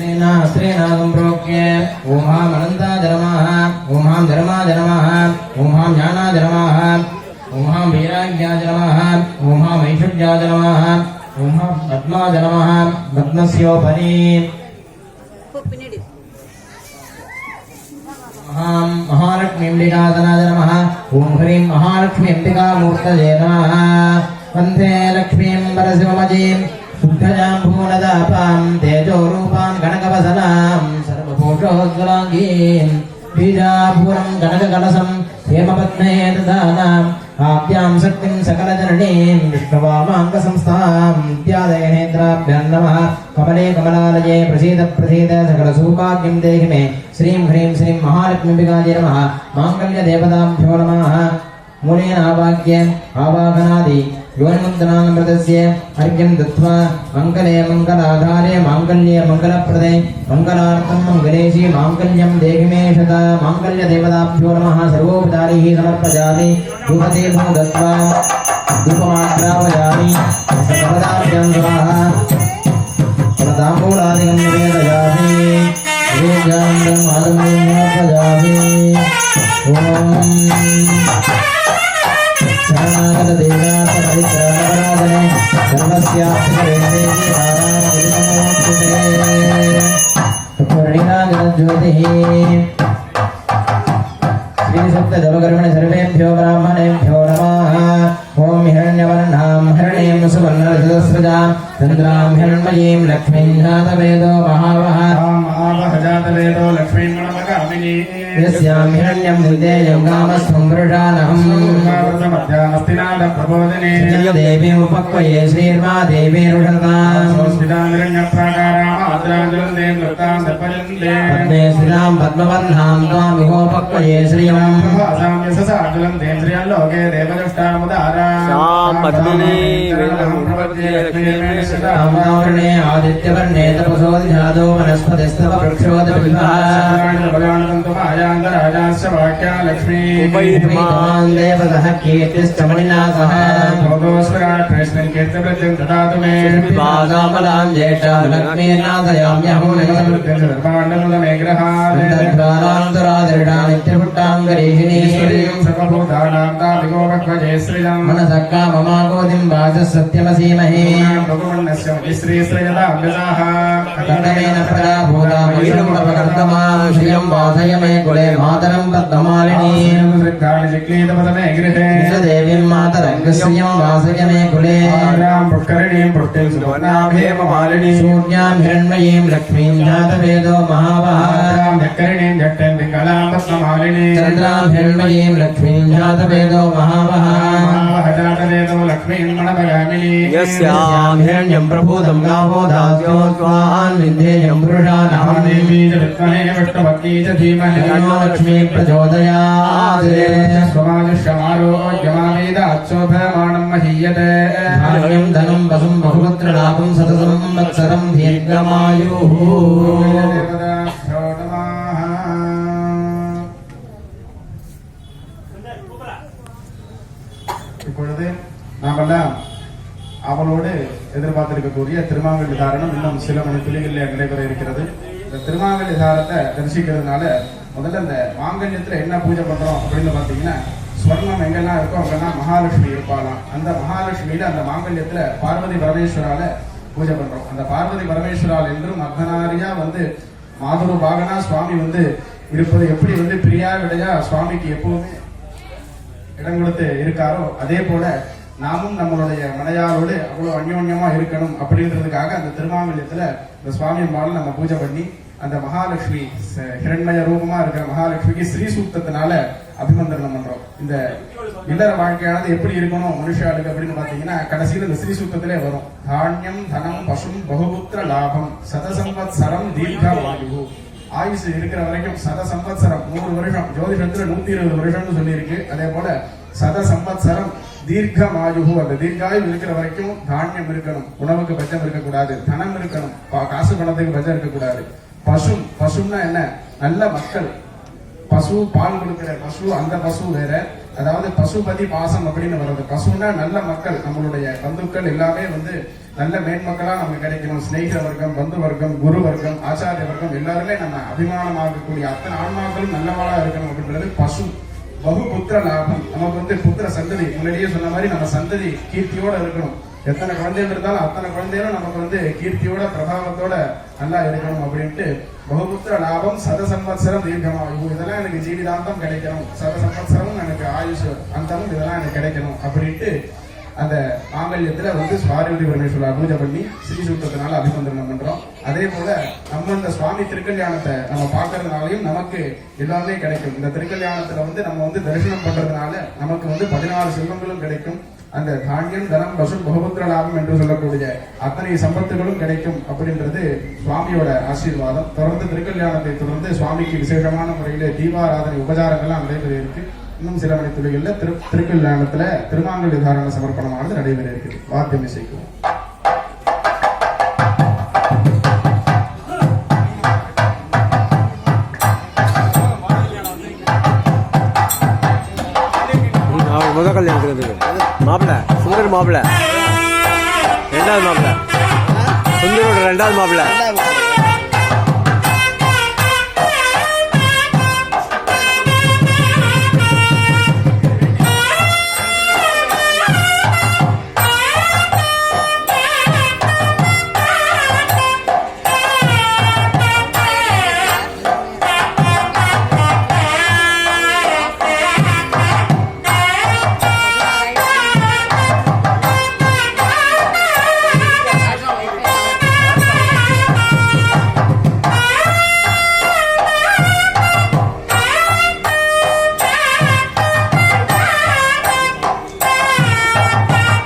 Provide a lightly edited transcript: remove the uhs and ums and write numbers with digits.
श्रीनाथं प्रोक्ष्य ओम हां अनन्ताय नमः ओम हां धर्माय नमः ओम हां ज्ञानाय नमः ओम हां वैराग्याय नमः ओम हां ऐश्वर्याय नमः ओम हां पद्माय नमः पद्मस्योपरि महां महालक्ष्मी अम्बिकासनाय नमः ओम ह्रीं महालक्ष्मी अम्बिकामूर्तये नमः वन्दे लक्ष्मीं वरसिंहमजीं शुद्धजां भुवनदापां तेजोरूपां कनकवसनां सर्वभूषोज्ज्वलाङ्गीं बीजाभूरं कनककलशं हेमपद्मे ददानाम् आद्यां शक्तिं सकलजननीं विष्णुवामाङ्गसंस्थां इत्यादयनेत्राभ्यां नमः कमले कमलालये प्रसीद प्रसीद सकलसौभाग्यं देहि मे श्रीं ह्रीं श्रीं महालक्ष्मीम्बिकायै नमः माङ्गल्यदेवताभ्यो नमः मूलेन आवाक्ये आवाहनादि योनिमुद्रानमृतस्य अर्घ्यं दत्त्वा मङ्गले मङ्गलाधारे माङ्गल्ये मङ्गलप्रदे मङ्गलार्थं मङ्गलेशी माङ्गल्यं देहि मे शता माङ्गल्यदेवताभ्यो नमः सर्वोपचारैः समर्पयामि धूपदीपं दत्त्वा धूपमाग्रापयामि सर्वदाभ्यां स्वाहा ताम्बूलादिकं निवेदयामि वेदान्तं आदमयमर्पयामि ॐ शरणागत देवनाथपरित्राणपराधने सर्वस्यार्थकरेणेति नारायणोच्युते पूर्णिमागतज्योतिः श्रीसप्तजपकर्मणि सर्वेभ्यो ब्राह्मणेभ्यो नमः ॐ हिरण्यवर्णां हरिणीं सुवर्णरजतस्रजां चन्द्रां हिरण्मयीं लक्ष्मीं जातवेदो महावः जातवेदो लक्ष्मीं मनमगामिनी यस्यां हिरण्यं निर्देयं कामस्त्वं वृषानहम् मध्यामस्तिनादप्रबोधिने देवीम् उपक्वये श्रीर्मा देवी रुषताम् पद्मे श्रीरां पद्मवर्णां त्वामिहोपक्वये श्रियम् आदित्यवर्णे तपसोऽधिजातो वनस्पतिस्तव वृक्षोदविभाजान्तराजास्य वाक्या लक्ष्मी देवतः कीर्तिश्च मणिना सह भोगोस्वराट्रेष्णं कीर्तिवृद्धिं ददातु मे कामलां ज्येष्ठां लक्ष्मीर्नाथयाम्यहं निर्गृहान्तरादृढा नित्यभुट्टां गरीहिणीं सर्वभूतानां तामिगोपक्वजे श्रियं मनसः काममागोदिं वाचः सत्यमसीमहे भगवन्नस्य श्रीश्रयदाभ्यसाः कण्डमेन प्रजा भूतामविषुम्भवकर्तमां श्रियं वासय मे कुले मातरं पद्ममालिनीं चिक्लीतपदमे गृहे देवीं मातरङ्गश्रियं वासय मे कुले पुष्करिणीं पुष्टिं सुवर्णाभेममालिनीं शून्यां हिरण्मयीं लक्ष्मीं जातवेदो महावहां जक्करिणीं जट्टं पिङ्गलां पद्ममालिनीं चन्द्रां हिरण्मयीं लक्ष्मीं जातवेदो महावहां जातवेदो लक्ष्मीं मनमगामिनीं यस्यां हिरण्यं प्रभूतं गावो दास्यो स्वाहान् विन्ध्येयं पुरुषानहं देवी च विद्महे विष्णुपत्नी च धीमहि तन्नो लक्ष्मी प्रचोदयात् स्वमाजुष्यमारोग्यमावेदाच्छोभमानं महीयते धान्यं धनं वसुं बहुपुत्रलाभं शतसंवत्सरं दीर्घमायुः இப்பொழுது நாமெல்லாம் அவளோடு எதிர்பார்த்திருக்கக்கூடிய திருமாங்கல்ய தாரணம் இன்னும் சில மணி துளிகளில் நடைபெற இருக்கிறது. இந்த திருமாங்கல்ய தாரத்தை தரிசிக்கிறதுனால முதல்ல இந்த மாங்கல்யத்துல என்ன பூஜை பண்றோம் அப்படின்னு பாத்தீங்கன்னா, ஸ்வர்ணம் எங்கெல்லாம் இருக்கோ அங்கெல்லாம் மகாலட்சுமி இருப்பாளாம். அந்த மகாலட்சுமியில அந்த மாங்கல்யத்துல பார்வதி பரமேஸ்வரால பூஜை பண்றோம். அந்த பார்வதி பரமேஸ்வரால் என்றும் அர்த்தநாரியா மாதுரு பாகனா சுவாமி இருப்பது எப்படி பிரியா விடையா சுவாமிக்கு எப்பவுமே இடம் கொடுத்து இருக்காரோ, அதே போல நாமும் நம்மளுடைய மனையாரோடு அவ்வளவு அந்யோன்யமா இருக்கணும் அப்படின்றதுக்காக அந்த திருமாங்கல்யத்துல இந்த சுவாமி அம்மாவை நம்ம பூஜை பண்ணி அந்த மகாலட்சுமி ஹிரண்மய ரூபமா இருக்கிற மகாலட்சுமிக்கு ஸ்ரீ சூக்தத்தினால அபிமந்திரணம் பண்றோம். இந்த இல்லற வாழ்க்கையானது எப்படி இருக்கணும் மனுஷாளுக்கு அப்படின்னு பாத்தீங்கன்னா, கடைசியில் இந்த ஸ்ரீ சூக்தத்திலே வரும். தானியம் தனம் பசும் பகுபுத்திர லாபம் சதசம்பத்சரம் தீர்க்கமாயு. ஆயுசு இருக்கிற வரைக்கும் சதசம்பத்சரம் 100 வருஷம், ஜோதிஷத்துல 120 வருஷம்னு சொல்லி இருக்கு. அதே போல சதசம்பத்சரம் தீர்க்கமாயு, அந்த தீர்க்காயுள் இருக்கிற வரைக்கும் தானியம் இருக்கணும், உணவுக்கு பஞ்சம் இருக்கக்கூடாது, தனம் இருக்கணும், காசு பணத்துக்கு பஞ்சம் இருக்கக்கூடாது. பசும்னா என்ன? நல்ல மக்கள். பசு பால் கொடுக்கிற பசு, அந்த பசு வேற. அதாவது பசுபதி பாசம் அப்படின்னு வர்றது. பசுன்னா நல்ல மக்கள், நம்மளுடைய பந்துக்கள் எல்லாமே வந்து நல்ல மேன்மக்களா நமக்கு கிடைக்கணும். சிநேகித வர்க்கம், பந்து வர்க்கம், குரு வர்க்கம், ஆச்சாரிய வர்க்கம் எல்லாருமே நம்ம அபிமானமாகக்கூடிய அத்தனை ஆன்மாக்களும் நல்லவாளா இருக்கணும் அப்படின்றது பசு. பகுபுத்திர லாபம், நமக்கு வந்து புத்திர சந்ததி, முன்னாடியே சொன்ன மாதிரி நம்ம சந்ததி கீர்த்தியோட இருக்கணும். எத்தனை குழந்தைகள் இருந்தாலும் அத்தனை குழந்தைகளும் நமக்கு வந்து கீர்த்தியோட பிரபாவத்தோட நல்லா இருக்கணும் அப்படின்ட்டு பகுபுத்திர லாபம், சதசம்பத்சரம் தீர்க்கமாகும், இதெல்லாம் எனக்கு ஜீவிதாந்தம் கிடைக்கணும், சதசம்பத்சரமும் எனக்கு ஆயுஷ் அந்தமும் இதெல்லாம் எனக்கு கிடைக்கணும் அப்படின்ட்டு அந்த மாங்கல்யத்துல வந்து பார்வதி பரமேஸ்வரா பூஜை பண்ணி ஸ்ரீசூக்தத்தினால அபிமந்திரணம் பண்றோம். அதே போல நம்ம இந்த சுவாமி திருக்கல்யாணத்தை நம்ம பார்க்கறதுனாலையும் நமக்கு எல்லாமே கிடைக்கும். இந்த திருக்கல்யாணத்துல வந்து நம்ம வந்து தரிசனம் பண்றதுனால நமக்கு வந்து 16 செல்வங்களும் கிடைக்கும். அந்த தானியம், தனம், பசு, பகுபுத்திர லாபம் என்று சொல்லக்கூடிய அத்தனை சம்பத்துகளும் கிடைக்கும் அப்படின்றது சுவாமியோட ஆசீர்வாதம். தொடர்ந்து திருக்கல்யாணத்தை தொடர்ந்து சுவாமிக்கு விசேஷமான முறையில தீபாராதனை உபச்சாரங்கள்லாம் நடைபெற இருக்கு. இன்னும் சில மணி துளிகளில் திருக்கல்யாணத்துல திருமாங்கல்ய தாரண சமர்ப்பணமானது நடைபெற இருக்குது. வாத்தியம் இசைக்கும். முதல் கல்யாணத்துக்கு மாப்பிள்ள சுந்தர் மாப்பிள்ள, ரெண்டாவது மாப்பிள்ள சுந்தரோட ரெண்டாவது மாப்பிள்ள.